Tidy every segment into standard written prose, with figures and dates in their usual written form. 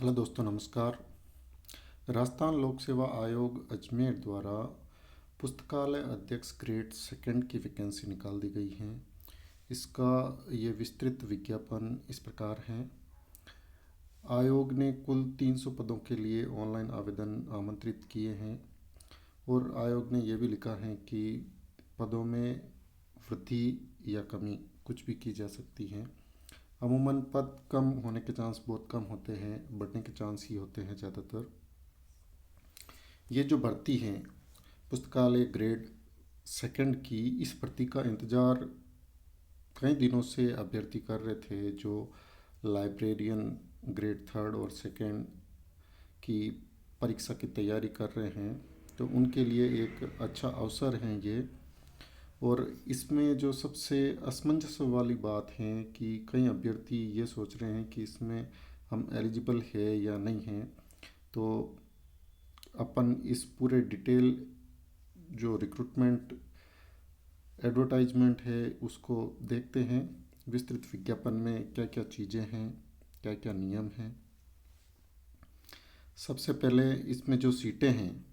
Hello दोस्तों, नमस्कार। राजस्थान लोक सेवा आयोग अजमेर द्वारा पुस्तकालय अध्यक्ष ग्रेड सेकंड की वैकेंसी निकाल दी गई है। इसका ये विस्तृत विज्ञापन इस प्रकार है। आयोग ने कुल 300 पदों के लिए ऑनलाइन आवेदन आमंत्रित किए हैं और आयोग ने यह भी लिखा है कि पदों में वृद्धि या कमी कुछ भी की जा सकती है। अमूमन पद कम होने के चांस बहुत कम होते हैं, बढ़ने के चांस ही होते हैं ज़्यादातर। ये जो भर्ती है पुस्तकालय ग्रेड सेकंड की, इस भर्ती का इंतज़ार कई दिनों से अभ्यर्थी कर रहे थे जो लाइब्रेरियन ग्रेड थर्ड और सेकंड की परीक्षा की तैयारी कर रहे हैं। तो उनके लिए एक अच्छा अवसर है ये। और इसमें जो सबसे असमंजस वाली बात है कि कई अभ्यर्थी ये सोच रहे हैं कि इसमें हम एलिजिबल है या नहीं हैं। तो अपन इस पूरे डिटेल जो रिक्रूटमेंट एडवर्टाइजमेंट है उसको देखते हैं। विस्तृत विज्ञापन में क्या क्या चीज़ें हैं, क्या क्या नियम हैं। सबसे पहले इसमें जो सीटें हैं,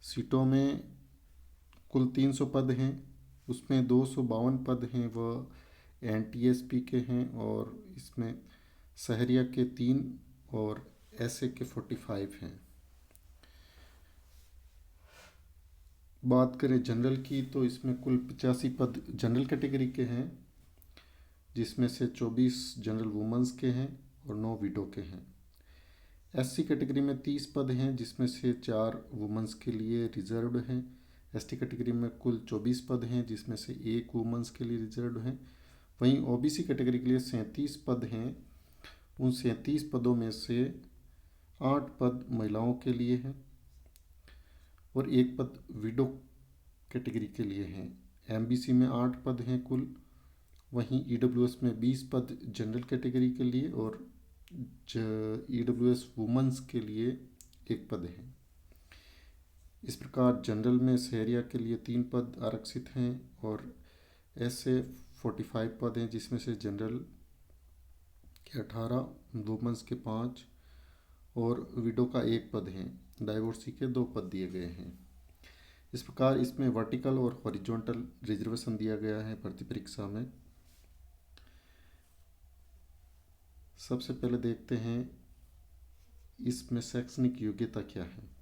सीटों में कुल 300 पद हैं। उसमें 252 पद हैं वह एनटीएसपी के हैं और इसमें शहरिया के 3 और एसए के 45 हैं। बात करें जनरल की तो इसमें कुल 85 पद जनरल कैटेगरी के हैं, जिसमें से 24 जनरल वुमेंस के हैं और 9 विडो के हैं। एससी कैटेगरी में 30 पद हैं, जिसमें से 4 वुमेंस के लिए रिजर्व्ड हैं। एसटी कैटेगरी में कुल 24 पद हैं, जिसमें से 1 वुमेंस के लिए रिजर्व्ड हैं। वहीं ओबीसी कैटेगरी के लिए 37 पद हैं। उन 37 पदों में से 8 पद महिलाओं के लिए हैं और 1 पद विडो कैटेगरी के लिए हैं। एमबीसी में 8 पद हैं कुल। वहीं ईडब्ल्यूएस में 20 पद जनरल कैटेगरी के लिए और ईडब्ल्यूएस वुमेंस के लिए 1 पद है। इस प्रकार जनरल में शहरिया के लिए 3 पद आरक्षित हैं और ऐसे 45 पद हैं, जिसमें से जनरल के 18, वुमेंस के 5 और विडो का 1 पद है। डाइवोर्सी के 2 पद दिए गए हैं। इस प्रकार इसमें वर्टिकल और हॉरिजॉन्टल रिजर्वेशन दिया गया है भर्ती परीक्षा में। सबसे पहले देखते हैं इसमें शैक्षणिक योग्यता क्या है।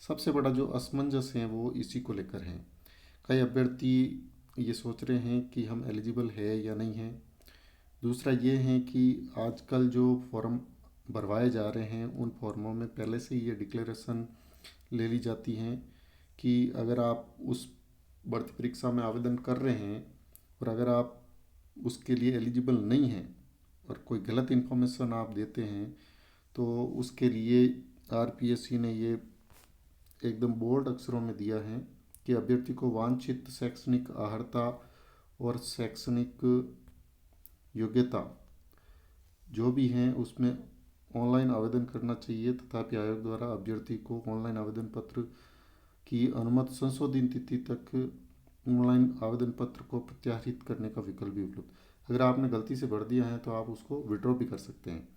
सबसे बड़ा जो असमंजस है वो इसी को लेकर है। कई अभ्यर्थी ये सोच रहे हैं कि हम एलिजिबल है या नहीं हैं। दूसरा ये है कि आजकल जो फॉर्म भरवाए जा रहे हैं उन फॉर्मों में पहले से ही ये डिक्लेरेशन ले ली जाती हैं कि अगर आप उस भर्ती परीक्षा में आवेदन कर रहे हैं और अगर आप उसके लिए एलिजिबल नहीं हैं और कोई गलत इन्फॉर्मेशन आप देते हैं तो उसके लिए आरपीएससी ने ये एकदम बोल्ड अक्षरों में दिया है कि अभ्यर्थी को वांछित शैक्षणिक अर्हता और शैक्षणिक योग्यता जो भी हैं उसमें ऑनलाइन आवेदन करना चाहिए। तथापि आयोग द्वारा अभ्यर्थी को ऑनलाइन आवेदन पत्र की अनुमति संशोधित तिथि तक ऑनलाइन आवेदन पत्र को प्रत्याहृत करने का विकल्प भी उपलब्ध। अगर आपने गलती से भर दिया है तो आप उसको विड्रॉ भी कर सकते हैं।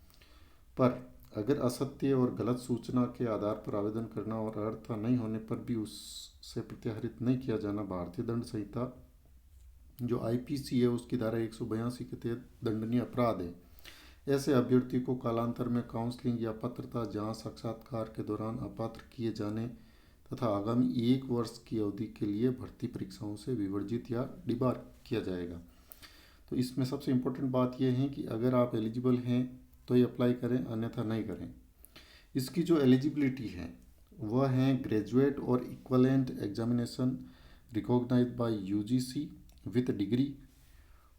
पर अगर असत्य और गलत सूचना के आधार पर आवेदन करना और अर्हता नहीं होने पर भी उससे प्रत्याहृत नहीं किया जाना भारतीय दंड संहिता जो आईपीसी है उसकी धारा 182 के तहत दंडनीय अपराध है। ऐसे अभ्यर्थी को कालांतर में काउंसलिंग या पात्रता जांच साक्षात्कार के दौरान अपात्र किए जाने तथा आगामी 1 वर्ष की अवधि के लिए भर्ती परीक्षाओं से विवर्जित या डिबार किया जाएगा। तो इसमें सबसे इम्पोर्टेंट बात यह है कि अगर आप एलिजिबल हैं तो ये अप्लाई करें, अन्यथा नहीं करें। इसकी जो एलिजिबिलिटी है वह है ग्रेजुएट और equivalent examination recognised by UGC with degree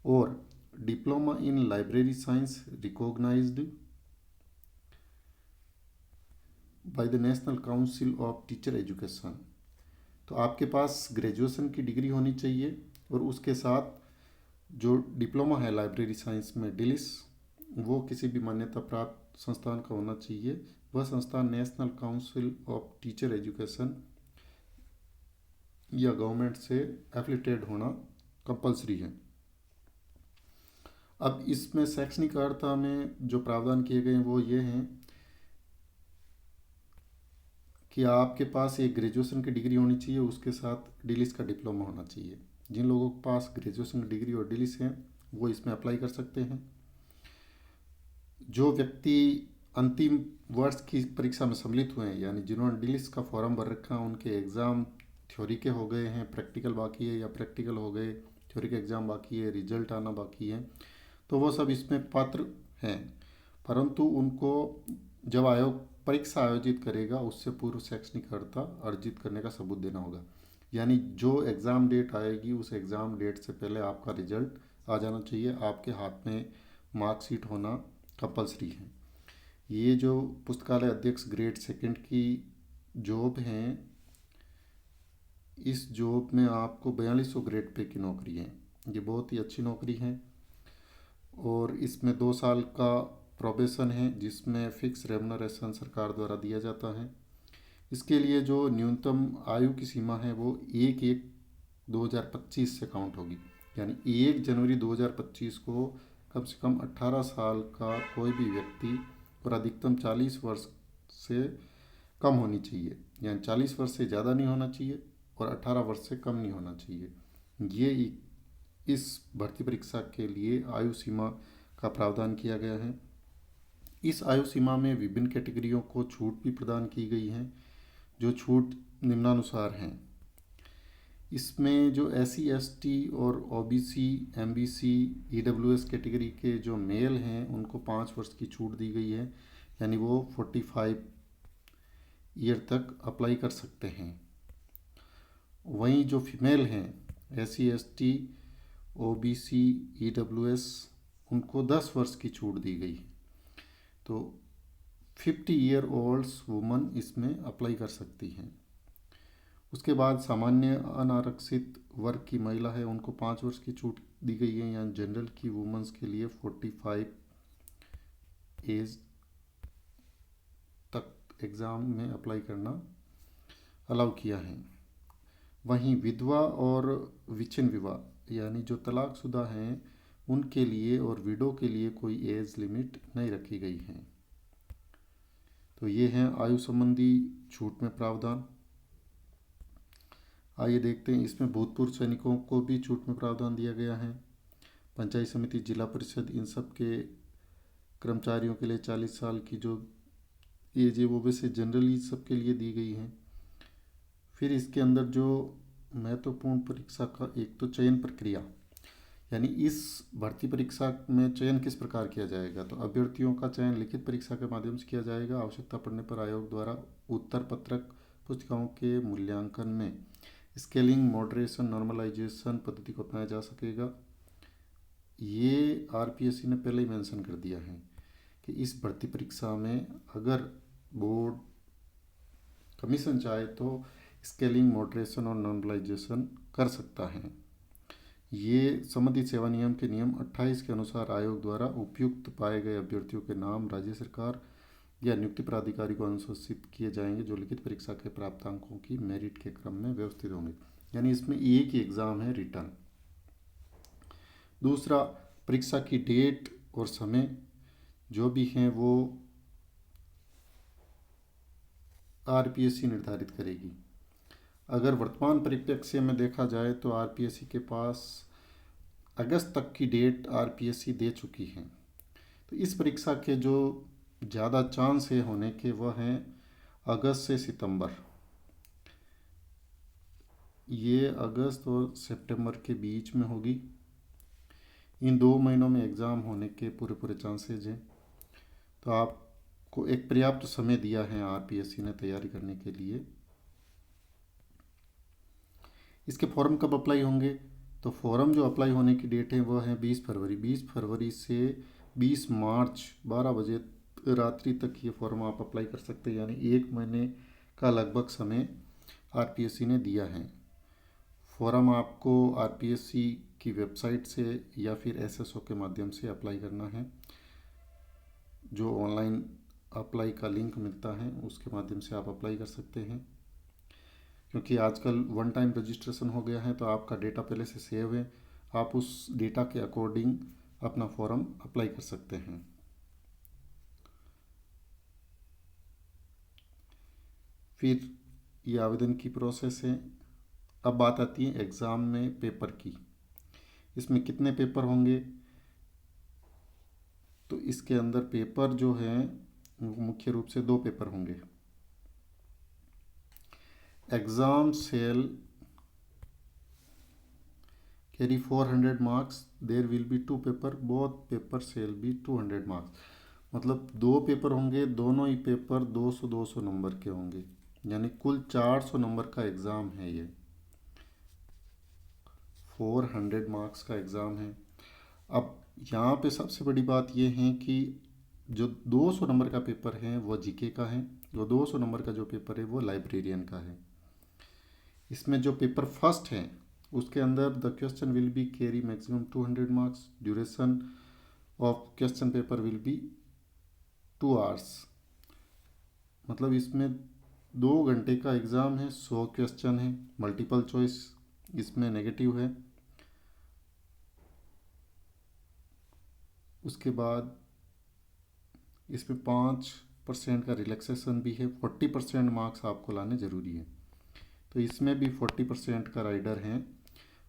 और diploma in library science recognised by the national council of teacher education. तो आपके पास ग्रेजुएशन की डिग्री होनी चाहिए और उसके साथ जो डिप्लोमा है लाइब्रेरी साइंस में डिलिस, वो किसी भी मान्यता प्राप्त संस्थान का होना चाहिए। वह संस्थान national council of teacher education या गवर्नमेंट से एफिलिएटेड होना कंपलसरी है। अब इसमें शैक्षणिक अर्हता में जो प्रावधान किए गए हैं वो ये हैं कि आपके पास एक ग्रेजुएशन की डिग्री होनी चाहिए, उसके साथ डिलीस का डिप्लोमा होना चाहिए। जिन लोगों के पास ग्रेजुएशन की डिग्री और डिलीस हैं वो इसमें अप्लाई कर सकते हैं। जो व्यक्ति अंतिम वर्ष की परीक्षा में सम्मिलित हुए हैं, यानी जिन्होंने डिलीस का फॉर्म भर रखा है, उनके एग्ज़ाम थ्योरी के हो गए हैं, प्रैक्टिकल बाकी है, या प्रैक्टिकल हो गए, थ्योरी के एग्ज़ाम बाकी है, रिजल्ट आना बाकी है, तो वो सब इसमें पात्र हैं। परंतु उनको जब आयोग परीक्षा आयोजित करेगा उससे पूर्व शैक्षणिक अर्हता अर्जित करने का सबूत देना होगा। यानी जो एग्ज़ाम डेट आएगी उस एग्ज़ाम डेट से पहले आपका रिजल्ट आ जाना चाहिए, आपके हाथ में मार्कशीट होना कंपलसरी है। ये जो पुस्तकालय अध्यक्ष ग्रेड सेकंड की जॉब हैं, इस जॉब में आपको 4200 ग्रेड पे की नौकरी है। ये बहुत ही अच्छी नौकरी है और इसमें 2 साल का प्रोबेशन है जिसमें फिक्स रेमुनरेशन सरकार द्वारा दिया जाता है। इसके लिए जो न्यूनतम आयु की सीमा है वो 1/1/2025 से काउंट होगी। यानी 1 जनवरी 2025 को कम से कम 18 साल का कोई भी व्यक्ति और अधिकतम 40 वर्ष से कम होनी चाहिए, यानी 40 वर्ष से ज़्यादा नहीं होना चाहिए और 18 वर्ष से कम नहीं होना चाहिए। ये इस भर्ती परीक्षा के लिए आयु सीमा का प्रावधान किया गया है। इस आयु सीमा में विभिन्न कैटेगरियों को छूट भी प्रदान की गई हैं, जो छूट निम्नानुसार हैं। इसमें जो SC ST और OBC MBC EWS कैटेगरी के जो मेल हैं उनको 5 वर्ष की छूट दी गई है, यानी वो 45 ईयर तक अप्लाई कर सकते हैं। वहीं जो फीमेल हैं SC ST OBC EWS उनको 10 वर्ष की छूट दी गई है। तो 50 ईयर ओल्ड्स वुमन इसमें अप्लाई कर सकती हैं। उसके बाद सामान्य अनारक्षित वर्ग की महिला है उनको 5 वर्ष की छूट दी गई है, यानी जनरल की वुमेंस के लिए 45 एज तक एग्ज़ाम में अप्लाई करना अलाउ किया है। वहीं विधवा और विच्छिन्न विवाह यानी जो तलाकशुदा हैं उनके लिए और विडो के लिए कोई एज लिमिट नहीं रखी गई है। तो ये हैं आयु संबंधी छूट में प्रावधान। आइए देखते हैं इसमें भूतपूर्व सैनिकों को भी छूट में प्रावधान दिया गया है। पंचायत समिति, जिला परिषद, इन सब के कर्मचारियों के लिए 40 साल की जो एज है वो वैसे जनरली सबके लिए दी गई है। फिर इसके अंदर जो महत्वपूर्ण परीक्षा का एक तो चयन प्रक्रिया, यानी इस भर्ती परीक्षा में चयन किस प्रकार किया जाएगा। तो अभ्यर्थियों का चयन लिखित परीक्षा के माध्यम से किया जाएगा। आवश्यकता पड़ने पर आयोग द्वारा उत्तर पत्रक पुस्तिकाओं के मूल्यांकन में स्केलिंग, मॉडरेशन, नॉर्मलाइजेशन पद्धति को अपनाया जा सकेगा। ये RPSC ने पहले ही मेंशन कर दिया है कि इस भर्ती परीक्षा में अगर बोर्ड कमीशन चाहे तो स्केलिंग, मॉडरेशन और नॉर्मलाइजेशन कर सकता है। ये संबंधित सेवा नियम के नियम 28 के अनुसार आयोग द्वारा उपयुक्त पाए गए अभ्यर्थियों के नाम राज्य सरकार या नियुक्ति प्राधिकारी को अनुशंसित किए जाएंगे, जो लिखित परीक्षा के प्राप्तांकों की मेरिट के क्रम में व्यवस्थित होंगे। यानी इसमें एक ही एग्ज़ाम है, रिटर्न। दूसरा, परीक्षा की डेट और समय जो भी हैं वो RPSC निर्धारित करेगी। अगर वर्तमान परिप्रेक्ष्य में देखा जाए तो RPSC के पास अगस्त तक की डेट RPSC दे चुकी है। तो इस परीक्षा के जो ज़्यादा चांस है होने के वह हैं अगस्त से सितंबर। ये अगस्त और सितंबर के बीच में होगी। इन 2 महीनों में एग्ज़ाम होने के पूरे चांसेज हैं। तो आपको एक पर्याप्त समय दिया है RPSC ने तैयारी करने के लिए। इसके फॉर्म कब अप्लाई होंगे, तो फॉर्म जो अप्लाई होने की डेट है वह है 20 फरवरी। 20 फरवरी से 20 मार्च 12 बजे रात्रि तक ये फॉर्म आप अप्लाई कर सकते हैं, यानी 1 महीने का लगभग समय RPSC ने दिया है। फॉर्म आपको RPSC की वेबसाइट से या फिर SSO के माध्यम से अप्लाई करना है। जो ऑनलाइन अप्लाई का लिंक मिलता है उसके माध्यम से आप अप्लाई कर सकते हैं। क्योंकि आजकल 1 टाइम रजिस्ट्रेशन हो गया है तो आपका डेटा पहले से सेव है, आप उस डेटा के अकॉर्डिंग अपना फॉर्म अप्लाई कर सकते हैं। फिर ये आवेदन की प्रोसेस है। अब बात आती है एग्ज़ाम में पेपर की। इसमें कितने पेपर होंगे? तो इसके अंदर पेपर जो हैं वो मुख्य रूप से 2 पेपर होंगे। Exam shall carry 400 marks, there will be 2 paper, both paper shall be 200 marks। मतलब 2 पेपर होंगे, दोनों ही पेपर 200-200 नंबर के होंगे, यानी कुल 400 नंबर का एग्ज़ाम है ये। 400 मार्क्स का एग्ज़ाम है। अब यहाँ पे सबसे बड़ी बात ये है कि जो 200 नंबर का पेपर है वो जीके का है, वो 200 नंबर का जो पेपर है वो लाइब्रेरियन का है। इसमें जो पेपर फर्स्ट है उसके अंदर the question will be carry maximum 200 marks, duration of question paper will be 2 hours. मतलब इसमें 2 घंटे का एग्ज़ाम है, 100 क्वेश्चन है, मल्टीपल चॉइस इसमें नेगेटिव है। उसके बाद इसमें 5% का रिलैक्सेशन भी है। 40% मार्क्स आपको लाने ज़रूरी है, तो इसमें भी 40% का राइडर है।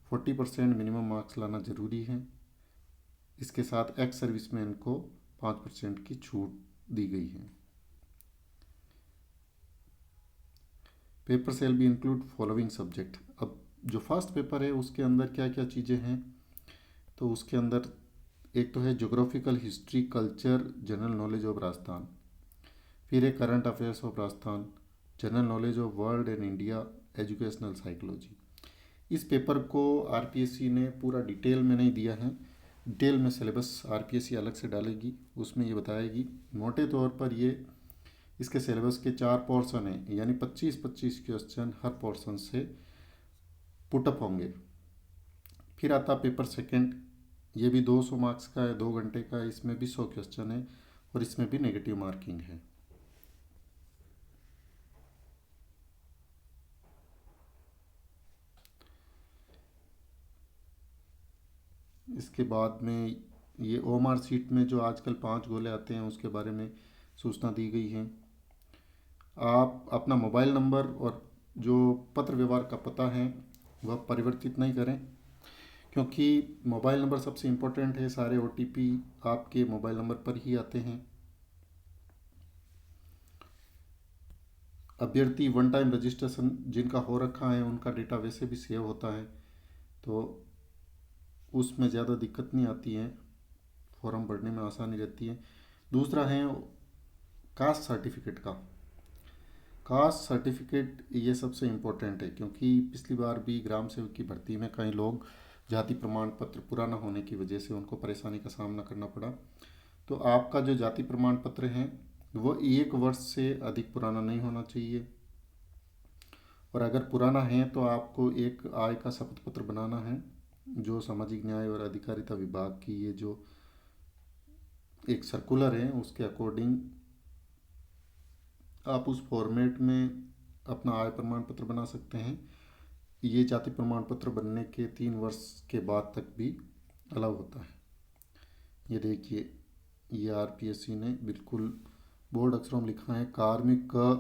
40% मिनिमम मार्क्स लाना ज़रूरी है। इसके साथ एक्स सर्विसमैन को 5% की छूट दी गई है। पेपर सेल भी इंक्लूड फॉलोइंग सब्जेक्ट। अब जो फर्स्ट पेपर है उसके अंदर क्या क्या चीज़ें हैं? तो उसके अंदर एक तो है geographical history, culture, general knowledge of Rajasthan. फिर है current affairs of Rajasthan, general knowledge of world and India, educational psychology. इस पेपर को आरपीएससी ने पूरा डिटेल में नहीं दिया है। डिटेल में सिलेबस आरपीएससी अलग से डालेगी, उसमें ये बताएगी। मोटे तौर पर ये इसके सिलेबस के 4 पोर्शन हैं, यानी 25-25 क्वेश्चन हर पोर्शन से पुटअप होंगे। फिर आता पेपर सेकंड, ये भी 200 मार्क्स का है, 2 घंटे का है। इसमें भी 100 क्वेश्चन है और इसमें भी नेगेटिव मार्किंग है। इसके बाद में ये ओएमआर सीट में जो आजकल 5 गोले आते हैं उसके बारे में सूचना दी गई है। आप अपना मोबाइल नंबर और जो पत्र व्यवहार का पता है वह परिवर्तित नहीं करें, क्योंकि मोबाइल नंबर सबसे इम्पोर्टेंट है। सारे ओटीपी आपके मोबाइल नंबर पर ही आते हैं। अभ्यर्थी वन टाइम रजिस्ट्रेशन जिनका हो रखा है उनका डेटा वैसे भी सेव होता है, तो उसमें ज़्यादा दिक्कत नहीं आती है, फॉर्म भरने में आसानी रहती है। दूसरा है कास्ट सर्टिफिकेट का। कास्ट सर्टिफिकेट ये सबसे इम्पोर्टेंट है, क्योंकि पिछली बार भी ग्राम सेवक की भर्ती में कई लोग जाति प्रमाण पत्र पुराना होने की वजह से उनको परेशानी का सामना करना पड़ा। तो आपका जो जाति प्रमाण पत्र है वो 1 वर्ष से अधिक पुराना नहीं होना चाहिए, और अगर पुराना है तो आपको एक आय का शपथ पत्र बनाना है, जो सामाजिक न्याय और अधिकारिता विभाग की ये जो एक सर्कुलर है उसके अकॉर्डिंग आप उस फॉर्मेट में अपना आय प्रमाण पत्र बना सकते हैं। ये जाति प्रमाण पत्र बनने के 3 वर्ष के बाद तक भी अलाउ होता है। ये देखिए, ये आरपीएससी ने बिल्कुल बोल्ड अक्षरों में लिखा है। कार्मिक का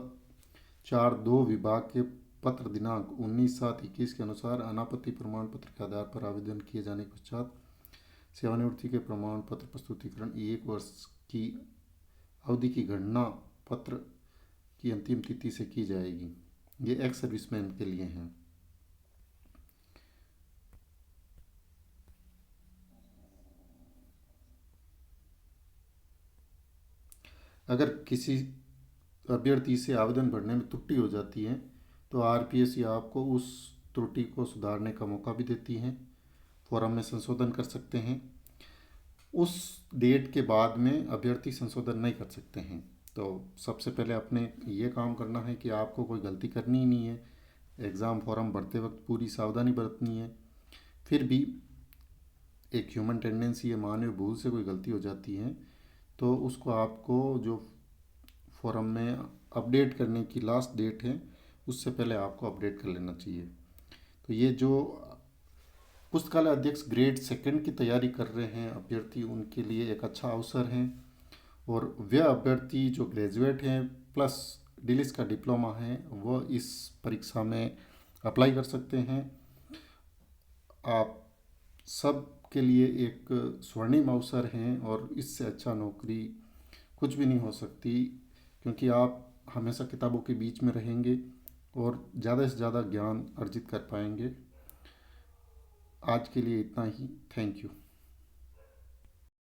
4(2) विभाग के पत्र दिनांक 19/7/21 के अनुसार अनापत्ति प्रमाण पत्र के आधार पर आवेदन किए जाने के पश्चात सेवानिवृत्ति के प्रमाण पत्र प्रस्तुतिकरण 1 वर्ष की अवधि की गणना पत्र की अंतिम तिथि से की जाएगी। ये एक्स सर्विसमैन के लिए हैं। अगर किसी अभ्यर्थी से आवेदन भरने में त्रुटि हो जाती है तो आरपीएससी आपको उस त्रुटि को सुधारने का मौका भी देती है। फॉर्म में संशोधन कर सकते हैं। उस डेट के बाद में अभ्यर्थी संशोधन नहीं कर सकते हैं। तो सबसे पहले अपने ये काम करना है कि आपको कोई गलती करनी ही नहीं है। एग्ज़ाम फॉर्म भरते वक्त पूरी सावधानी बरतनी है। फिर भी एक ह्यूमन टेंडेंसी है, मानव भूल से कोई गलती हो जाती है तो उसको आपको जो फॉर्म में अपडेट करने की लास्ट डेट है उससे पहले आपको अपडेट कर लेना चाहिए। तो ये जो पुस्तकालय अध्यक्ष ग्रेड सेकंड की तैयारी कर रहे हैं अभ्यर्थी, उनके लिए एक अच्छा अवसर है। और वह अभ्यर्थी जो ग्रेजुएट हैं प्लस डिलीस का डिप्लोमा है वह इस परीक्षा में अप्लाई कर सकते हैं। आप सब के लिए एक स्वर्णिम अवसर हैं और इससे अच्छा नौकरी कुछ भी नहीं हो सकती, क्योंकि आप हमेशा किताबों के बीच में रहेंगे और ज़्यादा से ज़्यादा ज्ञान अर्जित कर पाएंगे। आज के लिए इतना ही। Thank you.